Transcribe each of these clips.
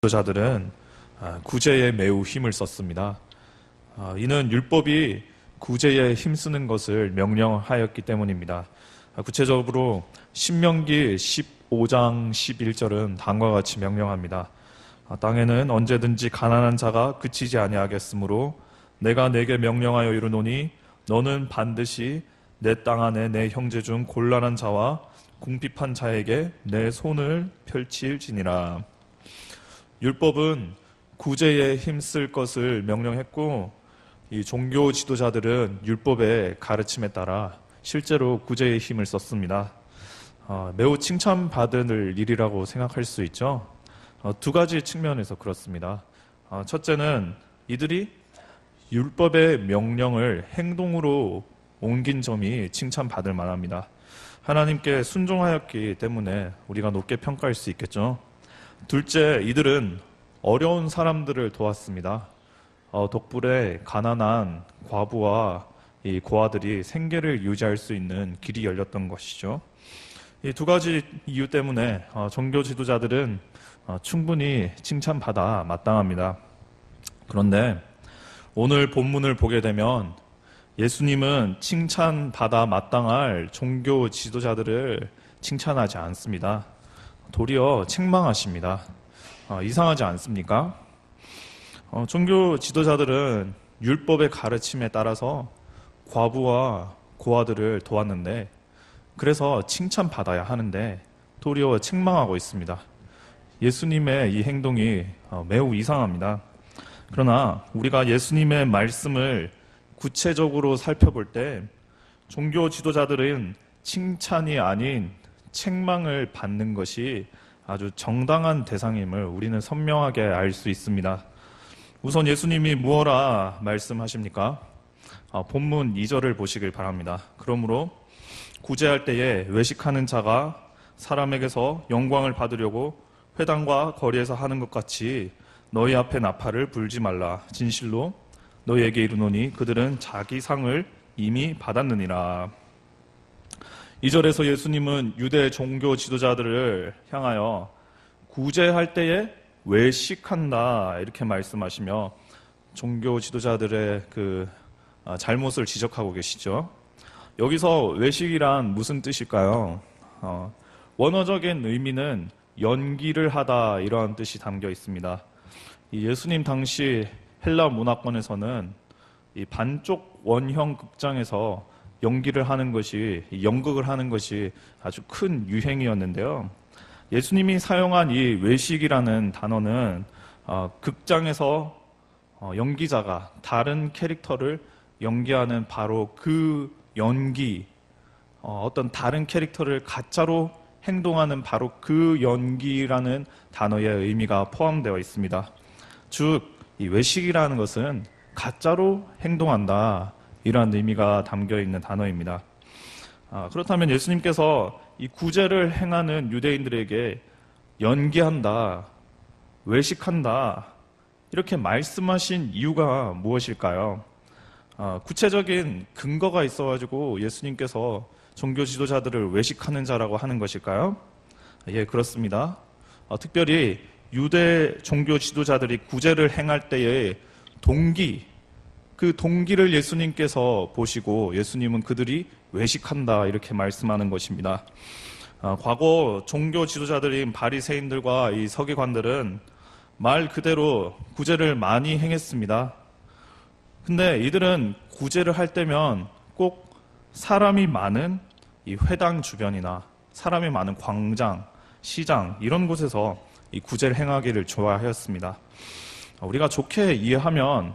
지도자들은 구제에 매우 힘을 썼습니다. 이는 율법이 구제에 힘쓰는 것을 명령하였기 때문입니다. 구체적으로 신명기 15장 11절은 다음과 같이 명령합니다. 땅에는 언제든지 가난한 자가 그치지 아니하겠으므로 내가 내게 명령하여 이르노니 너는 반드시 내 땅 안에 내 형제 중 곤란한 자와 궁핍한 자에게 내 손을 펼칠지니라. 율법은 구제에 힘쓸 것을 명령했고, 이 종교 지도자들은 율법의 가르침에 따라 실제로 구제에 힘을 썼습니다. 매우 칭찬받을 일이라고 생각할 수 있죠. 두 가지 측면에서 그렇습니다. 첫째는 이들이 율법의 명령을 행동으로 옮긴 점이 칭찬받을 만합니다. 하나님께 순종하였기 때문에 우리가 높게 평가할 수 있겠죠. 둘째, 이들은 어려운 사람들을 도왔습니다. 덕분에 가난한 과부와 이 고아들이 생계를 유지할 수 있는 길이 열렸던 것이죠. 이 두 가지 이유 때문에 종교 지도자들은 충분히 칭찬받아 마땅합니다. 그런데 오늘 본문을 보게 되면 예수님은 칭찬받아 마땅할 종교 지도자들을 칭찬하지 않습니다. 도리어 책망하십니다. 이상하지 않습니까? 종교 지도자들은 율법의 가르침에 따라서 과부와 고아들을 도왔는데, 그래서 칭찬받아야 하는데 도리어 책망하고 있습니다. 예수님의 이 행동이 매우 이상합니다. 그러나 우리가 예수님의 말씀을 구체적으로 살펴볼 때 종교 지도자들은 칭찬이 아닌 책망을 받는 것이 아주 정당한 대상임을 우리는 선명하게 알 수 있습니다. 우선 예수님이 무엇라 말씀하십니까? 본문 2절을 보시길 바랍니다. 그러므로 구제할 때에 외식하는 자가 사람에게서 영광을 받으려고 회당과 거리에서 하는 것 같이 너희 앞에 나팔을 불지 말라. 진실로 너희에게 이르노니 그들은 자기 상을 이미 받았느니라. 2절에서 예수님은 유대 종교 지도자들을 향하여 구제할 때에 외식한다 이렇게 말씀하시며 종교 지도자들의 그 잘못을 지적하고 계시죠. 여기서 외식이란 무슨 뜻일까요? 원어적인 의미는 연기를 하다 이러한 뜻이 담겨 있습니다. 이 예수님 당시 헬라 문화권에서는 이 반쪽 원형 극장에서 연기를 하는 것이, 연극을 하는 것이 아주 큰 유행이었는데요. 예수님이 사용한 이 외식이라는 단어는 극장에서 연기자가 다른 캐릭터를 연기하는 바로 그 연기, 어떤 다른 캐릭터를 가짜로 행동하는 바로 그 연기라는 단어의 의미가 포함되어 있습니다. 즉, 이 외식이라는 것은 가짜로 행동한다 이러한 의미가 담겨 있는 단어입니다. 그렇다면 예수님께서 이 구제를 행하는 유대인들에게 연기한다, 외식한다 이렇게 말씀하신 이유가 무엇일까요? 구체적인 근거가 있어가지고 예수님께서 종교 지도자들을 외식하는 자라고 하는 것일까요? 예, 그렇습니다. 특별히 유대 종교 지도자들이 구제를 행할 때의 동기, 그 동기를 예수님께서 보시고 예수님은 그들이 외식한다 이렇게 말씀하는 것입니다. 과거 종교 지도자들인 바리새인들과 이 서기관들은 말 그대로 구제를 많이 행했습니다. 근데 이들은 구제를 할 때면 꼭 사람이 많은 이 회당 주변이나 사람이 많은 광장, 시장 이런 곳에서 이 구제를 행하기를 좋아하였습니다. 우리가 좋게 이해하면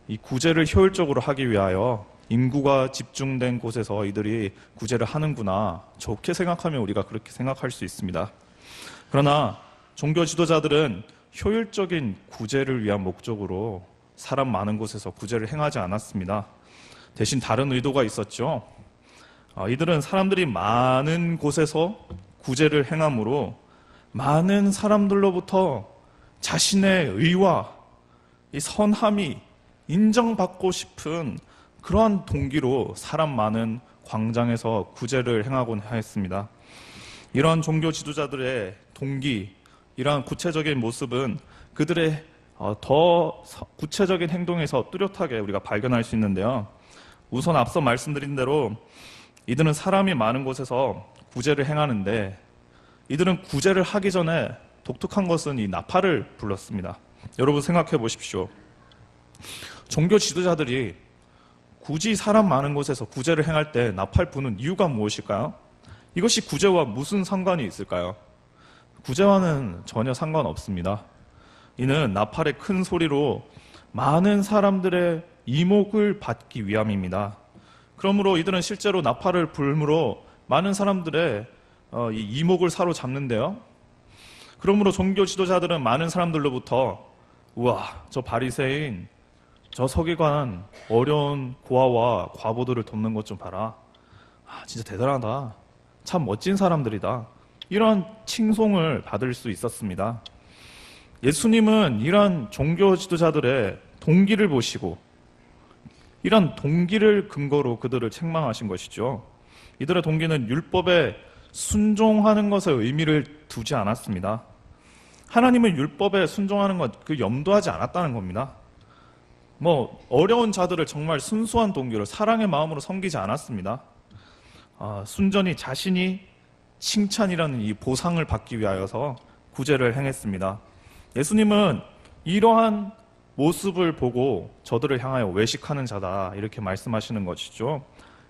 이 구제를 효율적으로 하기 위하여 인구가 집중된 곳에서 이들이 구제를 하는구나 좋게 생각하면 우리가 그렇게 생각할 수 있습니다. 그러나 종교 지도자들은 효율적인 구제를 위한 목적으로 사람 많은 곳에서 구제를 행하지 않았습니다. 대신 다른 의도가 있었죠. 이들은 사람들이 많은 곳에서 구제를 행함으로 많은 사람들로부터 자신의 의와 이 선함이 인정받고 싶은 그러한 동기로 사람 많은 광장에서 구제를 행하곤 하였습니다. 이러한 종교 지도자들의 동기, 이러한 구체적인 모습은 그들의 더 구체적인 행동에서 뚜렷하게 우리가 발견할 수 있는데요. 우선 앞서 말씀드린 대로 이들은 사람이 많은 곳에서 구제를 행하는데, 이들은 구제를 하기 전에 독특한 것은 이 나팔을 불렀습니다. 여러분 생각해 보십시오. 종교 지도자들이 굳이 사람 많은 곳에서 구제를 행할 때 나팔 부는 이유가 무엇일까요? 이것이 구제와 무슨 상관이 있을까요? 구제와는 전혀 상관없습니다. 이는 나팔의 큰 소리로 많은 사람들의 이목을 받기 위함입니다. 그러므로 이들은 실제로 나팔을 불므로 많은 사람들의 이 이목을 사로잡는데요. 그러므로 종교 지도자들은 많은 사람들로부터 우와, 저 바리새인, 저 서기관 어려운 고아와 과부들을 돕는 것 좀 봐라. 진짜 대단하다. 참 멋진 사람들이다. 이런 칭송을 받을 수 있었습니다. 예수님은 이런 종교 지도자들의 동기를 보시고 이런 동기를 근거로 그들을 책망하신 것이죠. 이들의 동기는 율법에 순종하는 것에 의미를 두지 않았습니다. 하나님은 율법에 순종하는 것 그 염두하지 않았다는 겁니다. 어려운 자들을 정말 순수한 동기로 사랑의 마음으로 섬기지 않았습니다. 순전히 자신이 칭찬이라는 이 보상을 받기 위하여서 구제를 행했습니다. 예수님은 이러한 모습을 보고 저들을 향하여 외식하는 자다 이렇게 말씀하시는 것이죠.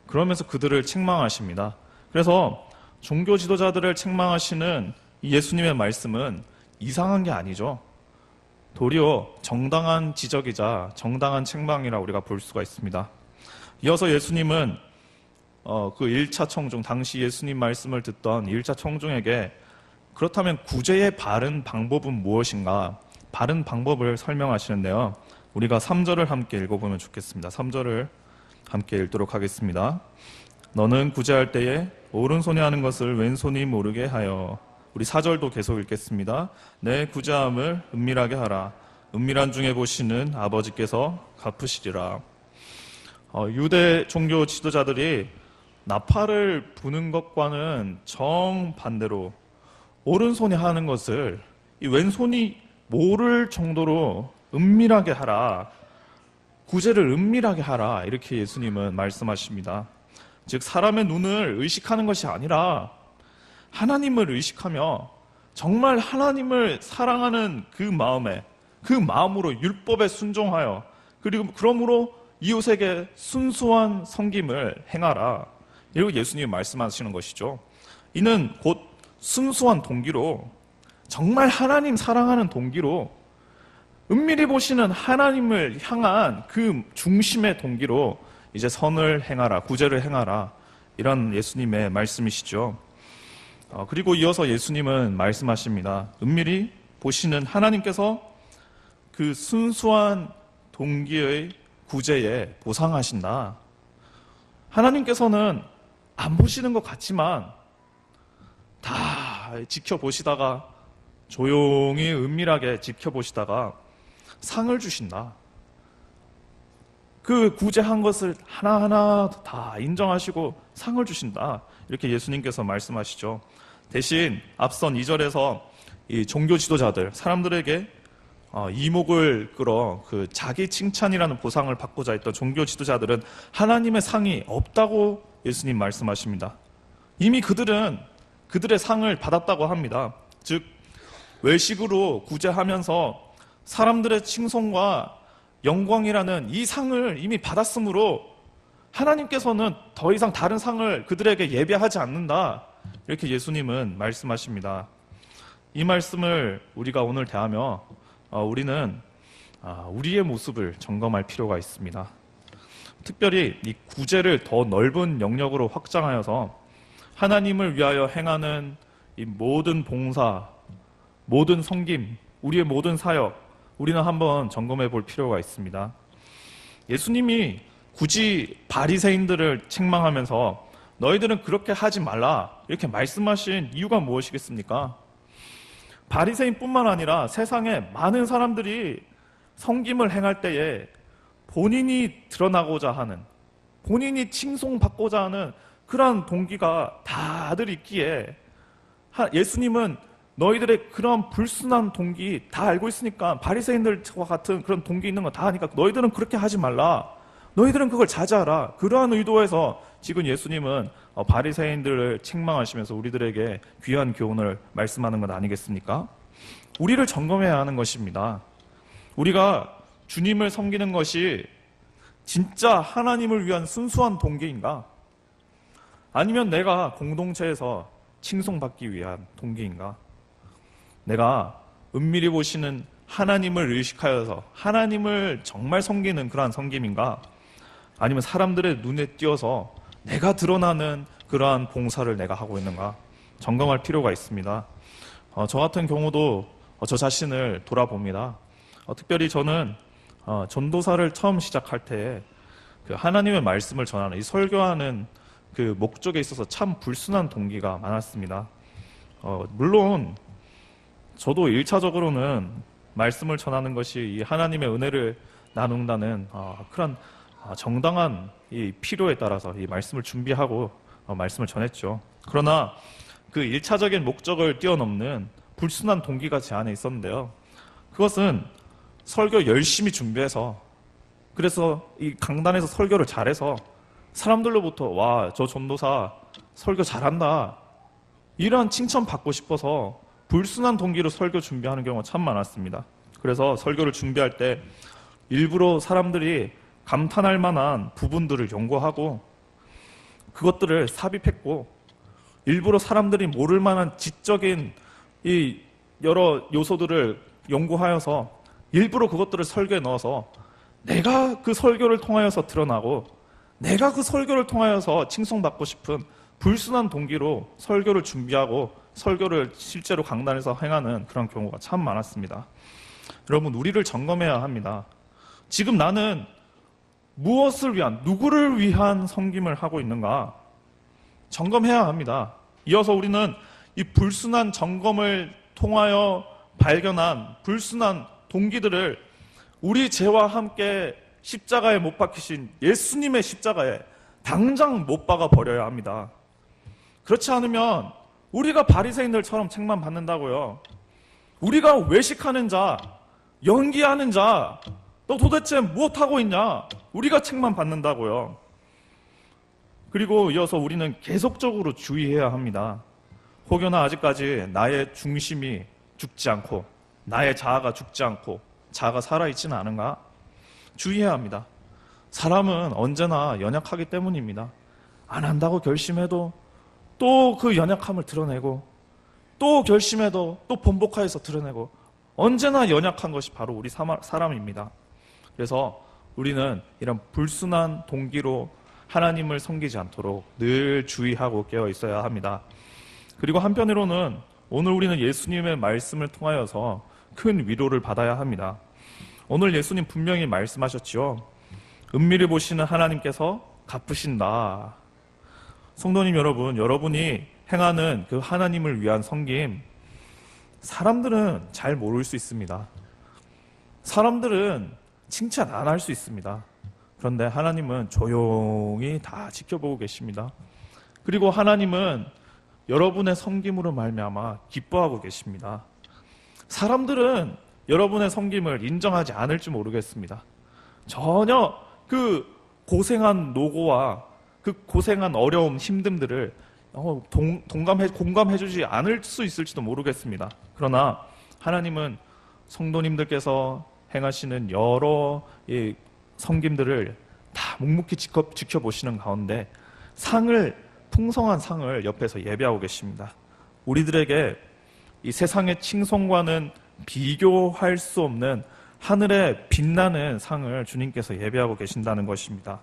그러면서 그들을 책망하십니다. 그래서 종교 지도자들을 책망하시는 이 예수님의 말씀은 이상한 게 아니죠. 도리어 정당한 지적이자 정당한 책망이라 우리가 볼 수가 있습니다. 이어서 예수님은 그 1차 청중, 당시 예수님 말씀을 듣던 1차 청중에게 그렇다면 구제의 바른 방법은 무엇인가? 바른 방법을 설명하시는데요. 우리가 3절을 함께 읽어보면 좋겠습니다. 3절을 함께 읽도록 하겠습니다. 너는 구제할 때에 오른손이 하는 것을 왼손이 모르게 하여. 우리 4절도 계속 읽겠습니다. 내 구제함을 은밀하게 하라. 은밀한 중에 보시는 아버지께서 갚으시리라. 유대 종교 지도자들이 나팔을 부는 것과는 정반대로 오른손이 하는 것을 이 왼손이 모를 정도로 은밀하게 하라. 구제를 은밀하게 하라. 이렇게 예수님은 말씀하십니다. 즉 사람의 눈을 의식하는 것이 아니라 하나님을 의식하며 정말 하나님을 사랑하는 그 마음으로 율법에 순종하여 그리고 그러므로 이웃에게 순수한 섬김을 행하라. 이렇게 예수님이 말씀하시는 것이죠. 이는 곧 순수한 동기로 정말 하나님 사랑하는 동기로 은밀히 보시는 하나님을 향한 그 중심의 동기로 이제 선을 행하라, 구제를 행하라 이런 예수님의 말씀이시죠. 그리고 이어서 예수님은 말씀하십니다. 은밀히 보시는 하나님께서 그 순수한 동기의 구제에 보상하신다. 하나님께서는 안 보시는 것 같지만 다 지켜보시다가 조용히 은밀하게 지켜보시다가 상을 주신다. 그 구제한 것을 하나하나 다 인정하시고 상을 주신다. 이렇게 예수님께서 말씀하시죠. 대신 앞선 2절에서 이 종교 지도자들, 사람들에게 이목을 끌어 그 자기 칭찬이라는 보상을 받고자 했던 종교 지도자들은 하나님의 상이 없다고 예수님 말씀하십니다. 이미 그들은 그들의 상을 받았다고 합니다. 즉 외식으로 구제하면서 사람들의 칭송과 영광이라는 이 상을 이미 받았으므로 하나님께서는 더 이상 다른 상을 그들에게 예배하지 않는다. 이렇게 예수님은 말씀하십니다. 이 말씀을 우리가 오늘 대하며 우리는 우리의 모습을 점검할 필요가 있습니다. 특별히 이 구제를 더 넓은 영역으로 확장하여서 하나님을 위하여 행하는 이 모든 봉사, 모든 섬김, 우리의 모든 사역, 우리는 한번 점검해 볼 필요가 있습니다. 예수님이 굳이 바리새인들을 책망하면서 너희들은 그렇게 하지 말라 이렇게 말씀하신 이유가 무엇이겠습니까? 바리새인뿐만 아니라 세상에 많은 사람들이 섬김을 행할 때에 본인이 드러나고자 하는, 본인이 칭송받고자 하는 그러한 동기가 다들 있기에 예수님은 너희들의 그런 불순한 동기 다 알고 있으니까 바리새인들과 같은 그런 동기 있는 거 다 아니까 너희들은 그렇게 하지 말라. 너희들은 그걸 자제하라. 그러한 의도에서 지금 예수님은 바리새인들을 책망하시면서 우리들에게 귀한 교훈을 말씀하는 것 아니겠습니까? 우리를 점검해야 하는 것입니다. 우리가 주님을 섬기는 것이 진짜 하나님을 위한 순수한 동기인가? 아니면 내가 공동체에서 칭송받기 위한 동기인가? 내가 은밀히 보시는 하나님을 의식하여서 하나님을 정말 섬기는 그러한 섬김인가? 아니면 사람들의 눈에 띄어서 내가 드러나는 그러한 봉사를 내가 하고 있는가? 점검할 필요가 있습니다. 저 같은 경우도 저 자신을 돌아봅니다. 특별히 저는 전도사를 처음 시작할 때 그 하나님의 말씀을 전하는 이 설교하는 그 목적에 있어서 참 불순한 동기가 많았습니다. 물론 저도 1차적으로는 말씀을 전하는 것이 이 하나님의 은혜를 나눈다는 그런 정당한 이 필요에 따라서 이 말씀을 준비하고 말씀을 전했죠. 그러나 그 1차적인 목적을 뛰어넘는 불순한 동기가 제 안에 있었는데요. 그것은 설교 열심히 준비해서 그래서 이 강단에서 설교를 잘해서 사람들로부터 와, 저 전도사 설교 잘한다 이런 칭찬 받고 싶어서 불순한 동기로 설교 준비하는 경우가 참 많았습니다. 그래서 설교를 준비할 때 일부러 사람들이 감탄할 만한 부분들을 연구하고 그것들을 삽입했고 일부러 사람들이 모를 만한 지적인 이 여러 요소들을 연구하여서 일부러 그것들을 설교에 넣어서 내가 그 설교를 통하여서 드러나고 내가 그 설교를 통하여서 칭송받고 싶은 불순한 동기로 설교를 준비하고 설교를 실제로 강단에서 행하는 그런 경우가 참 많았습니다. 여러분, 우리를 점검해야 합니다. 지금 나는 무엇을 위한, 누구를 위한 섬김을 하고 있는가? 점검해야 합니다. 이어서 우리는 이 불순한 점검을 통하여 발견한 불순한 동기들을 우리 죄와 함께 십자가에 못 박히신 예수님의 십자가에 당장 못 박아 버려야 합니다. 그렇지 않으면 우리가 바리새인들처럼 책만 받는다고요. 우리가 외식하는 자, 연기하는 자, 너 도대체 무엇하고 있냐? 우리가 책만 받는다고요. 그리고 이어서 우리는 계속적으로 주의해야 합니다. 혹여나 아직까지 나의 중심이 죽지 않고 나의 자아가 죽지 않고 자아가 살아있지는 않은가? 주의해야 합니다. 사람은 언제나 연약하기 때문입니다. 안 한다고 결심해도 또 그 연약함을 드러내고 또 결심해도 또 번복하여서 드러내고 언제나 연약한 것이 바로 우리 사람입니다. 그래서 우리는 이런 불순한 동기로 하나님을 섬기지 않도록 늘 주의하고 깨어 있어야 합니다. 그리고 한편으로는 오늘 우리는 예수님의 말씀을 통하여서 큰 위로를 받아야 합니다. 오늘 예수님 분명히 말씀하셨죠. 은밀히 보시는 하나님께서 갚으신다. 성도님 여러분, 여러분이 행하는 그 하나님을 위한 섬김, 사람들은 잘 모를 수 있습니다. 사람들은 칭찬 안 할 수 있습니다. 그런데 하나님은 조용히 다 지켜보고 계십니다. 그리고 하나님은 여러분의 섬김으로 말미암아 기뻐하고 계십니다. 사람들은 여러분의 섬김을 인정하지 않을지 모르겠습니다. 전혀 그 고생한 노고와 그 고생한 어려움, 힘듦들을 공감해주지 않을 수 있을지도 모르겠습니다. 그러나 하나님은 성도님들께서 행하시는 여러 섬김들을 다 묵묵히 지켜보시는 가운데 풍성한 상을 옆에서 예배하고 계십니다. 우리들에게 이 세상의 칭송과는 비교할 수 없는 하늘의 빛나는 상을 주님께서 예배하고 계신다는 것입니다.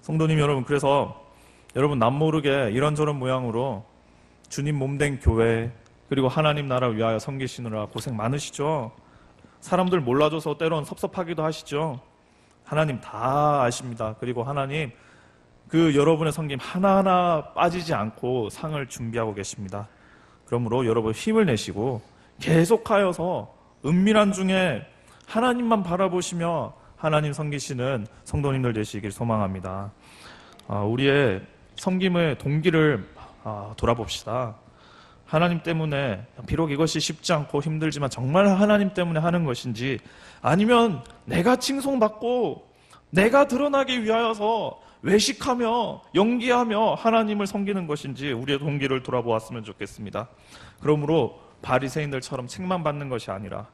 성도님 여러분, 그래서 여러분 남모르게 이런저런 모양으로 주님 몸된 교회 그리고 하나님 나라를 위하여 섬기시느라 고생 많으시죠? 사람들 몰라줘서 때론 섭섭하기도 하시죠? 하나님 다 아십니다. 그리고 하나님 그 여러분의 섬김 하나하나 빠지지 않고 상을 준비하고 계십니다. 그러므로 여러분 힘을 내시고 계속하여서 은밀한 중에 하나님만 바라보시며 하나님 섬기시는 성도님들 되시길 소망합니다. 우리의 섬김의 동기를 돌아봅시다. 하나님 때문에, 비록 이것이 쉽지 않고 힘들지만 정말 하나님 때문에 하는 것인지, 아니면 내가 칭송받고 내가 드러나기 위하여서 외식하며 연기하며 하나님을 섬기는 것인지 우리의 동기를 돌아보았으면 좋겠습니다. 그러므로 바리새인들처럼 책만 받는 것이 아니라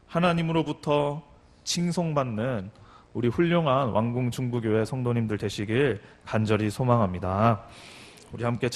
하나님으로부터 칭송받는 우리 훌륭한 왕궁 중부교회 성도님들 되시길 간절히 소망합니다. 우리 함께